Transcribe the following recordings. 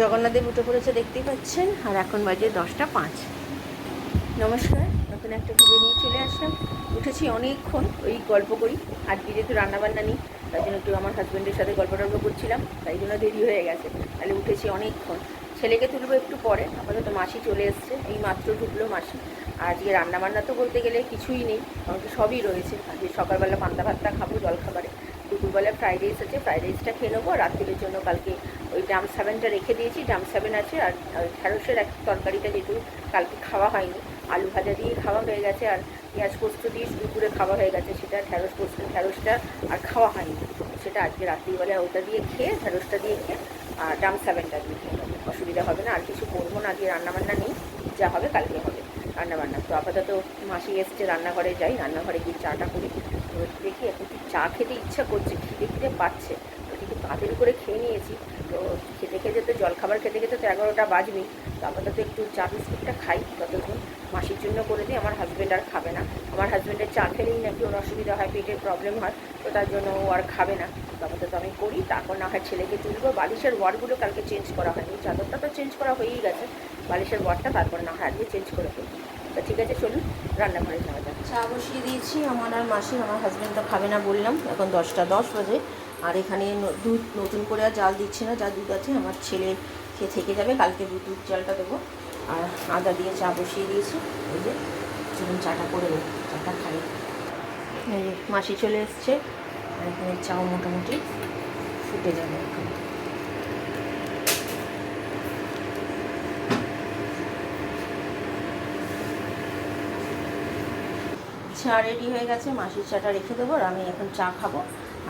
জগন্নাথদেব উঠে পড়েছে দেখতেই পাচ্ছেন, আর এখন বাজে 10টা 5। নমস্কার, নতুন একটা ভিডিও নিয়ে চলে আসলাম। উঠেছি অনেকক্ষণ, ওই গল্প করি। আজকে যেহেতু রান্নাবান্না নেই, তাই জন্য একটু আমার হাজব্যান্ডের সাথে গল্প করছিলাম, তাই জন্য দেরি হয়ে গেছে। তাহলে উঠেছি অনেকক্ষণ। ছেলেকে তুলবো একটু পরে, আপাতত মাসি চলে এসছে, এই মাত্র ঢুকলো মাসি। আর আজকে রান্নাবান্না তো বলতে গেলে কিছুই নেই, কারণ কি সবই রয়েছে। আজকে সকালবেলা পান্তা ভাতটা খাবো জলখাবারে, দুপুরবেলা ফ্রাইড রাইস আছে, ফ্রাইড রাইসটা খেয়ে নেবো। আর রাত্রির জন্য কালকে ওই ডাম সাবেনটা রেখে দিয়েছি, ডাম সাবেন আছে। আর ঢ্যাঁড়সের এক তরকারিটা যেহেতু কালকে খাওয়া হয়নি, আলু ভাজা দিয়ে খাওয়া হয়ে গেছে, আর পেঁয়াজ পোস্ত দিয়ে দুপুরে খাওয়া হয়ে গেছে, সেটা ঢ্যাঁড়সটা আর খাওয়া হয়নি। সেটা আজকে রাত্রিবেলা ওটা দিয়ে খেয়ে, ঢ্যাঁড়সটা দিয়ে খেয়ে আর ডাম সাবেনটা দিয়ে খেয়ে নেবো, অসুবিধা হবে না। আর কিছু করবো না, আজকে রান্নাবান্না নেই, যা হবে কালকে হবে রান্নাবান্না। তো আপাতত মাসি এসছে, রান্নাঘরে যাই, রান্নাঘরে গিয়ে চাটা করি। তো দেখি এখন চা খেতে ইচ্ছা করছে, খিদে পাচ্ছে। একটু তাড়াতাড়ি করে খেয়ে নিয়েছি, তো খেতে খেতে তো জলখাবার খেতে খেতে তো 11টা বাজবেই। তো আপাতত একটু চা বিস্কুটটা খাই ততক্ষণ। মাসির জন্য করে দিই, আমার হাজব্যান্ড আর খাবে না। আমার হাজব্যান্ডের চা খেলেই নাকি ওর অসুবিধা হয়, পেটের প্রবলেম হয়, তো তার জন্য ও আর খাবে না। তো আপাতত আমি করি, তারপর না হয় ছেলেকে তুলবো। বালিশের ওয়ারগুলো কালকে চেঞ্জ করা হয়নি, চাদরটা তো চেঞ্জ করা হয়েই গেছে, বালিশের ওয়ারটা তারপর না হয় আজকে চেঞ্জ করে ফেলবো। তো ঠিক আছে, চলুন রান্নাঘরে যাওয়া যাক। চা বসিয়ে দিয়েছি আমার আর মাসির, আমার হাজব্যান্ড তো খাবে না বললাম, এখন 10টা 10 বাজে। আর এখানে দুধ নতুন করে আর জাল দিচ্ছি না, যা দুধ আছে আমার ছেলে খেয়ে থেকে যাবে, কালকে দুধ জালটা দেবো। আর আদা দিয়ে চা বসিয়ে দিয়েছি, এই যে চলুন চাটা করে দেবো, চাটা খাই। এই যে মাসি চলে এসছে, আর এখানে চাও মোটামুটি ফুটে যাবে এখন। চা রেডি হয়ে গেছে, মাসির চাটা রেখে দেবো, আর আমি এখন চা খাবো।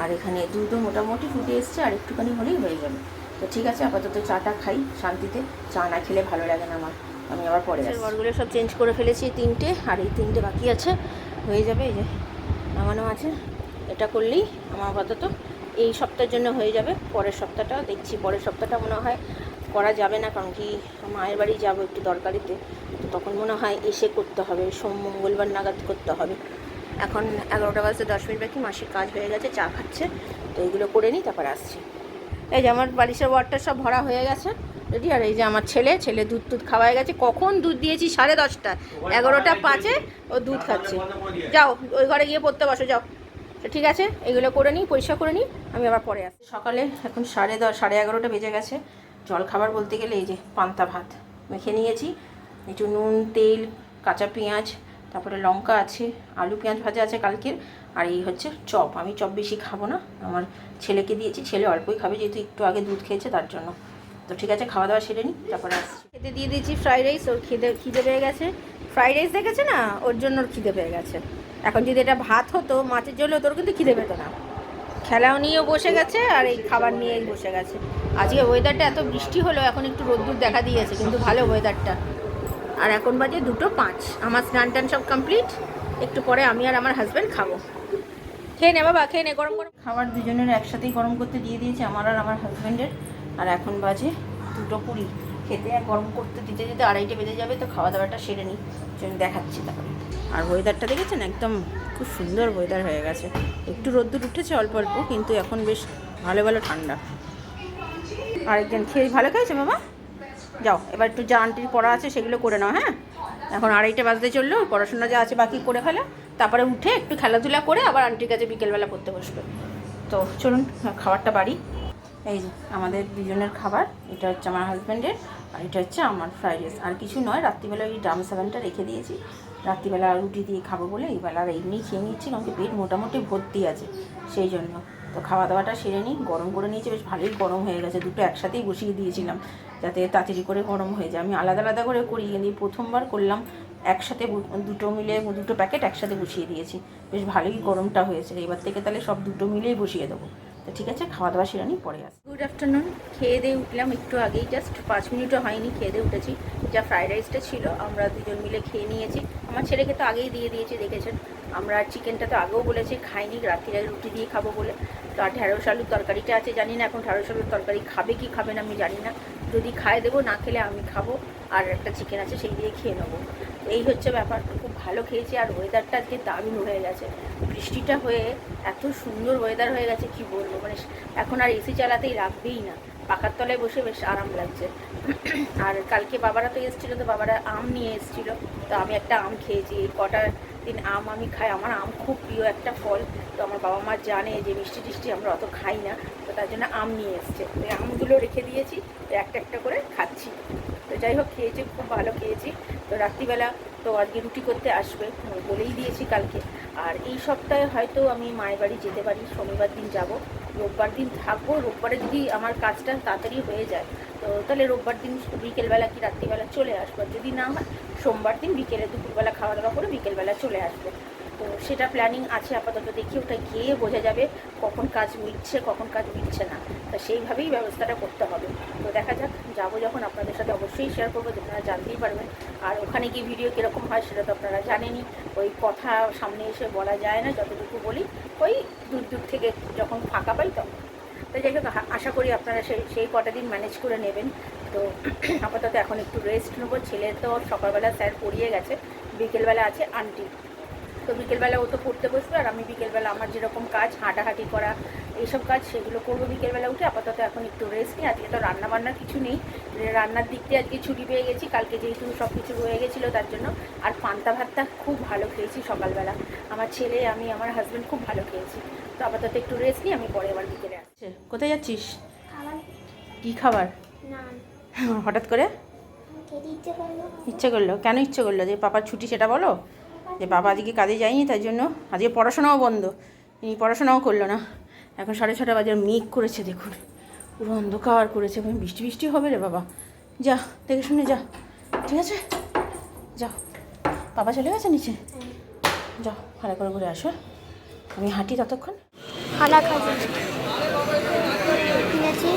আর এখানে দুধও মোটামুটি ফুটে এসছে, আর একটুখানি হলেই হয়ে যাবে। তো ঠিক আছে, আপাতত চাটা খাই শান্তিতে, চা না খেলে ভালো লাগে না আমার। আমি আবার পরে ঘরগুলো সব চেঞ্জ করে ফেলেছি, 3টে, আর এই 3টে বাকি আছে, হয়ে যাবে। এই যে নামানো আছে, এটা করলেই আমার আপাতত এই সপ্তাহের জন্য হয়ে যাবে। পরের সপ্তাহটা দেখছি, পরের সপ্তাহটা মনে হয় করা যাবে না, কারণ কি মায়ের বাড়ি যাবো একটু দরকারিতে, তো তখন মনে হয় এসে করতে হবে, মঙ্গলবার নাগাদ করতে হবে। এখন 11টা বাজতে 10 মিনিট বাকি, মাসির কাজ হয়ে গেছে, চা খাচ্ছে, তো এইগুলো করে নিই, তারপরে আসছি। এই যে আমার বালিশের ওয়ারটা সব ভরা হয়ে গেছে রেডি। আর এই যে আমার ছেলে দুধ খাওয়া হয়ে গেছে, কখন দুধ দিয়েছি 10:30, 11টা 5-এ ও দুধ খাচ্ছে। যাও ওই ঘরে গিয়ে পড়তে বসো, যাও। ঠিক আছে, এগুলো করে নিই, পরিষ্কার করে নিই, আমি আবার পরে আসি। সকালে এখন 10:30 11:30 বেজে গেছে। জল খাবার বলতে গেলে এই যে পান্তা ভাত মেখে নিয়েছি, একটু নুন তেল কাঁচা পেঁয়াজ, তারপরে লঙ্কা আছে, আলু পেঁয়াজ ভাজা আছে কালকের, আর এই হচ্ছে চপ। আমি চপ বেশি খাবো না, আমার ছেলেকে দিয়েছি, ছেলে অল্পই খাবে, যেহেতু একটু আগে দুধ খেয়েছে তার জন্য। তো ঠিক আছে, খাওয়া দাওয়া সেরে নিই, তারপরে আসছি। খেতে দিয়ে দিয়েছি ফ্রাইড রাইস, ওর খিদে পেয়ে গেছে। ফ্রাইড রাইস দেখেছে না, ওর জন্য ওর খিদে পেয়ে গেছে। এখন যদি এটা ভাত হতো, মাছের ঝোল হতো, ওর কিন্তু খিদে পেতো না। খেলাও নিয়েও বসে গেছে, আর এই খাবার নিয়েই বসে গেছে। আজকে ওয়েদারটা এত বৃষ্টি হলো, এখন একটু রোদ্দুর দেখা দিয়েছে, কিন্তু ভালো ওয়েদারটা। আর এখন বাজে 2:05, আমার স্নান টান সব কমপ্লিট। একটু পরে আমি আর আমার হাজব্যান্ড খাবো। খেয়ে নে বাবা, খেয়ে নে, গরম গরম খাবার দুজনের একসাথেই গরম করতে দিয়ে দিয়েছি, আমার আর আমার হাজব্যান্ডের। আর এখন বাজে 2:20, খেতে আর গরম করতে দিতে দিতে 2:30 বেজে যাবে। তো খাওয়া দাওয়াটা সেরে নিই, জন্য দেখাচ্ছি তারপরে। আর ওয়েদারটা দেখেছেন, একদম খুব সুন্দর ওয়েদার হয়ে গেছে। একটু রোদ্দুর উঠেছে অল্প অল্প, কিন্তু এখন বেশ ভালো ভালো ঠান্ডা। আরেকজন খেয়ে ভালো খেয়েছে বাবা। যাও এবার একটু যা আন্টির পড়া আছে সেগুলো করে নাও, হ্যাঁ। এখন 2:30 বাজতে চললো, পড়াশোনা যা আছে বাকি করে ফেলো, তারপরে উঠে একটু খেলাধুলা করে আবার আন্টির কাছে বিকেলবেলা পড়তে বসবে। তো চলুন খাবারটা বাড়ি। এই যে আমাদের দুজনের খাবার, এটা হচ্ছে আমার হাজব্যান্ডের, আর এটা হচ্ছে আমার ফ্রাইড রাইস। আর কিছু নয়, রাত্রিবেলা ওই ডাম সাবানটা রেখে দিয়েছি, রাত্রিবেলা রুটি দিয়ে খাবো বলে। এইবেলা আর এমনি খেয়ে নিচ্ছি, কারণ পেট মোটামুটি ভর্তি আছে, সেই জন্য। তো খাওয়া দাওয়াটা সেরে নিই, গরম করে নিয়েছি, বেশ ভালোই গরম হয়ে গেছে। দুটো একসাথেই বসিয়ে দিয়েছিলাম, যাতে তাড়াতাড়ি করে গরম হয়ে যায়। আমি আলাদা আলাদা করে করি, কিন্তু প্রথমবার করলাম একসাথে, দুটো মিলে, দুটো প্যাকেট একসাথে বসিয়ে দিয়েছি, বেশ ভালোই গরমটা হয়েছে। এবার থেকে তাহলে সব দুটো মিলেই বসিয়ে দেবো। তো ঠিক আছে, খাওয়া দাওয়া সেরে নিই, পরে আসি। গুড আফটারনুন, খেয়ে দিয়ে উঠলাম একটু আগেই, জাস্ট 5 মিনিটও হয়নি খেয়ে দিয়ে উঠেছি। যা ফ্রাইড রাইসটা ছিল আমরা দুজন মিলে খেয়ে নিয়েছি, আমার ছেলেকে তো আগেই দিয়ে দিয়েছি, দেখেছেন। আমরা চিকেনটা তো আগেও বলেছি খাইনি, রাত্রিরে রুটি দিয়ে খাবো বলে। তো আর ঢ্যাঁড়স আলুর তরকারিটা আছে, জানি না এখন ঢ্যাঁড়স আলুর তরকারি খাবে কি খাবে না আমি জানি না, যদি খায় দেবো, না খেলে আমি খাবো। আর একটা চিকেন আছে, সেই দিয়ে খেয়ে নেবো। এই হচ্ছে ব্যাপার, খুব ভালো খেয়েছি। আর ওয়েদারটা আজকে দারুণ হয়ে গেছে, বৃষ্টিটা হয়ে এত সুন্দর ওয়েদার হয়ে গেছে, কি বলবো। মানে এখন আর এসি চালাতেই লাগবেই না, পাখার তলায় বসে বেশ আরাম লাগছে। আর কালকে বাবারা তো এসেছিলো, তো বাবারা আম নিয়ে এসেছিলো, তো আমি একটা আম খেয়েছি। এই কটা দিন আম আমি খাই, আমার আম খুব প্রিয় একটা ফল। তো আমার বাবা মা জানে যে মিষ্টি টিষ্টি আমরা অত খাই না, তো তার জন্য আম নিয়ে এসছে। তো এই আমগুলো রেখে দিয়েছি, তো একটা একটা করে খাচ্ছি। তো যাই হোক, খেয়েছি, খুব ভালো খেয়েছি। তো রাত্রিবেলা তো আজকে রুটি করতে আসবে, বলেই দিয়েছি কালকে। আর এই সপ্তাহে হয়তো আমি মায়ের বাড়ি যেতে পারি, শনিবার দিন যাব, রোববার দিন থাকবো। রোববারে যদি আমার কাজটা তাড়াতাড়ি হয়ে যায় তো তাহলে রোববার দিন বিকেলবেলা কি রাত্রিবেলা চলে আসবো। যদি না হয় সোমবার দিন বিকেলে দুপুরবেলা খাওয়া দাওয়া করে বিকেলবেলা চলে আসবো। তো সেটা প্ল্যানিং আছে আপাতত। দেখি ওটা গিয়ে বোঝা যাবে কখন কাজ মিটছে কখন কাজ মিটছে না, তা সেইভাবেই ব্যবস্থাটা করতে হবে। তো দেখা যাক, যাবো যখন আপনাদের সাথে অবশ্যই শেয়ার করবো, যে আপনারা জানতেই পারবেন। আর ওখানে গিয়ে ভিডিও কীরকম হয় সেটা তো আপনারা জানেনই। ওই কথা সামনে এসে বলা যায় না, যতটুকু বলি ওই দূর দূর থেকে যখন ফাঁকা পাই তখন। তাই যাই হোক, আশা করি আপনারা সেই কটা দিন ম্যানেজ করে নেবেন। তো আপাতত এখন একটু রেস্ট নেবো। ছেলে তো সকালবেলা স্যার পড়িয়ে গেছে, বিকেলবেলা আছে আন্টি। তো বিকেলবেলা ও তো পড়তে বসবে, আর আমি বিকেলবেলা আমার যেরকম কাজ, হাঁটাহাঁটি করা এইসব কাজ, সেগুলো করবো বিকেলবেলা উঠে। আপাতত এখন একটু রেস্ট নিই। আজকে তো রান্না বান্নার কিছু নেই, রান্নার দিক দিয়ে আজকে ছুটি পেয়ে গেছি, কালকে যেহেতু সব কিছু রয়ে গেছিলো তার জন্য। আর পান্তা ভাতটা খুব ভালো খেয়েছি সকালবেলা, আমার ছেলে, আমি, আমার হাজব্যান্ড খুব ভালো খেয়েছি। তো আপাতত একটু রেস্ট নিই, আমি পরে আবার বিকেলে আসছি। কোথায় যাচ্ছিস? কী খাবার? হঠাৎ করে ইচ্ছে করলো? কেন ইচ্ছে করলো? যে পাপার ছুটি সেটা বলো। যে বাবা আজকে কাজে যায়নি, তাই জন্য আজকে পড়াশোনাও বন্ধ, ইনি পড়াশোনাও করলো না। এখন 6:30 বাজে, মেঘ করেছে দেখুন, পুরো অন্ধকার করেছে। বৃষ্টি বৃষ্টি হবে রে বাবা, যা দেখে শুনে যা, ঠিক আছে? যাও, বাবা চলে গেছে নিচে, যাও ভালো করে ঘুরে আসো, আমি হাঁটি ততক্ষণ। খানা খাবো, ঠিক আছে?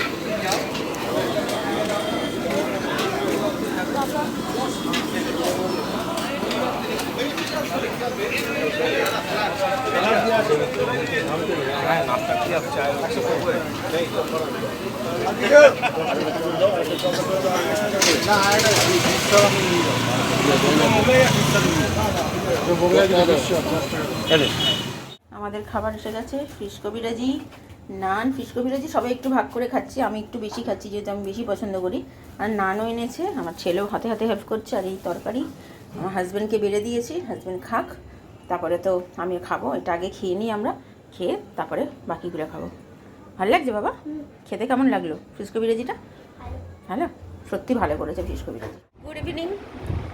আমাদের খাবার এসে গেছে, ফিশ কবিরাজি, নান, ফিশ কবিরাজি সবাই একটু ভাগ করে খাচ্ছি, আমি একটু বেশি খাচ্ছি যেহেতু আমি বেশি পছন্দ করি। আর নানও এনেছে, আমার ছেলেও হাতে হাতে হেল্প করছে। আর এই তরকারি আমার হাজব্যান্ডকে বেড়ে দিয়েছি, হাজব্যান্ড খাক, তারপরে তো আমি খাবো। এটা আগে খেয়ে নিই আমরা, খেয়ে তারপরে বাকিগুলো খাবো। ভালো লাগছে বাবা? খেতে কেমন লাগলো ফিশ কবিরাজিটা? ভালো, সত্যি ভালো করেছে ফিশ কবিরাজি। Good evening.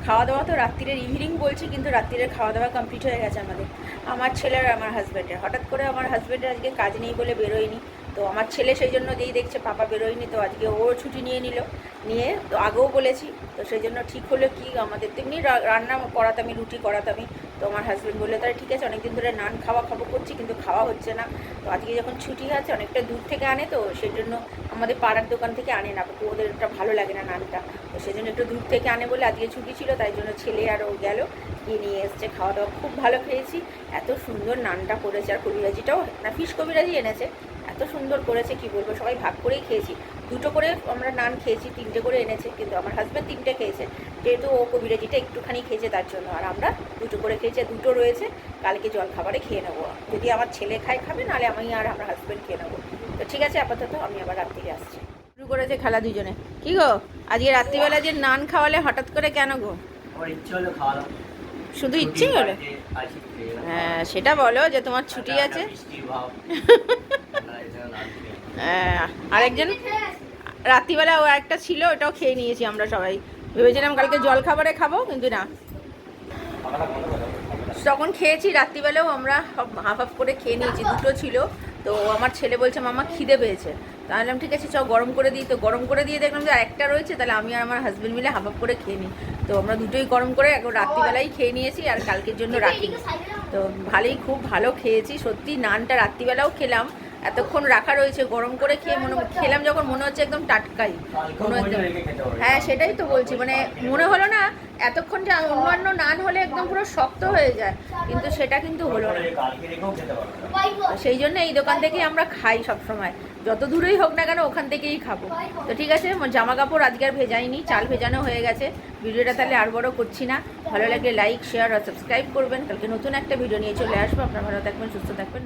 খাওয়া দাওয়া তো রাত্রিরের ইভিনিং বলছি, কিন্তু রাত্রিরের খাওয়া দাওয়া কমপ্লিট হয়ে গেছে আমাদের, আমার ছেলের আর আমার হাজব্যান্ডের। হঠাৎ করে আমার হাজব্যান্ডের আজকে কাজ নেই বলে বেরোয়নি, তো আমার ছেলে সেই জন্য যেই দেখছে পাপা বেরোয়নি, তো আজকে ওর ছুটি নিয়ে তো আগেও বলেছি, তো সেই জন্য ঠিক হলো কি আমাদের তেমনি রান্না করাতামই, রুটি করাতামই। তো আমার হাজব্যান্ড বললো তাহলে ঠিক আছে, অনেকদিন ধরে নান খাবো করছি কিন্তু খাওয়া হচ্ছে না, তো আজকে যখন ছুটি আছে অনেকটা দূর থেকে আনে, তো সেই জন্য আমাদের পাড়ার দোকান থেকে আনে না, ওদের একটা ভালো লাগে না নানটা, তো সেই জন্য একটু দূর থেকে আনে বলে আজকে ছুটি ছিল, তাই জন্য ছেলে আর ও গেল, গিয়ে নিয়ে এসছে। খাওয়া দাওয়া খুব ভালো খেয়েছি, এত সুন্দর নানটা করেছে। আর কবিরাজিটাও না, ফিশ কবিরাজি এনেছে, এত সুন্দর করেছে কি বলবো, সবাই ভাগ করেই খেয়েছি। 2টো করে আমরা নান খেয়েছি, 3টে করে এনেছে, কিন্তু আমার হাজব্যান্ড 3টে খেয়েছে, যেহেতু ও কবিরাজিটা একটুখানি খেয়েছে তার জন্য। আর আমরা 2টো করে খেয়েছি, 2টো রয়েছে, কালকে জল খাবারে খেয়ে নেবো। যদি আমার ছেলে খাবে, নাহলে আমি আর আমার হাজব্যান্ড খেয়ে নেবো। তো ঠিক আছে, আপাতত আমি আবার রাত্রিরে আসছি। শুরু করেছে খেলা দুজনে। কি গো, আজকে রাত্রিবেলা যে নান খাওয়ালে হঠাৎ করে কেন গো? শুধু ইচ্ছে হলো? হ্যাঁ, সেটা বলো যে তোমার ছুটি আছে। হ্যাঁ, আরেকজন রাত্রিবেলা ও একটা ছিল, ওটাও খেয়ে নিয়েছি আমরা সবাই। ভেবেছিলাম কালকে জল খাবারে খাবো, কিন্তু না, তখন খেয়েছি। রাত্রিবেলাও আমরা হাফ হাফ করে খেয়ে নিয়েছি, 2টো ছিল। তো আমার ছেলে বলছে মামা খিদে পেয়েছে, তাহলে ঠিক আছে চ গরম করে দিই। তো গরম করে দিয়ে দেখলাম যে আরেকটা রয়েছে, তাহলে আমি আর আমার হাজব্যান্ড মিলে হাফ হাফ করে খেয়ে নিই। তো আমরা দুটোই গরম করে এখন রাত্রিবেলাই খেয়ে নিয়েছি, আর কালকের জন্য রাখি। তো খুব ভালো খেয়েছি সত্যি। নানটা রাত্রিবেলাও খেলাম, এতক্ষণ রাখা রয়েছে, গরম করে খেলাম যখন মনে হচ্ছে একদম টাটকাই হ্যাঁ, সেটাই তো বলছি, মানে মনে হলো না এতক্ষণ যে অন্যান্য নান হলে একদম পুরো শক্ত হয়ে যায়, কিন্তু সেটা কিন্তু হলো না। সেই জন্য এই দোকান থেকেই আমরা খাই সবসময়, যত দূরেই হোক না কেন ওখান থেকেই খাবো। তো ঠিক আছে, জামা কাপড় আজকে আর ভেজাইনি, চাল ভেজানো হয়ে গেছে। ভিডিওটা তাহলে আর বড় করছি না, ভালো লাগলে লাইক, শেয়ার আর সাবস্ক্রাইব করবেন। কালকে নতুন একটা ভিডিও নিয়ে চলে আসবো। আপনারা ভালো থাকবেন, সুস্থ থাকবেন।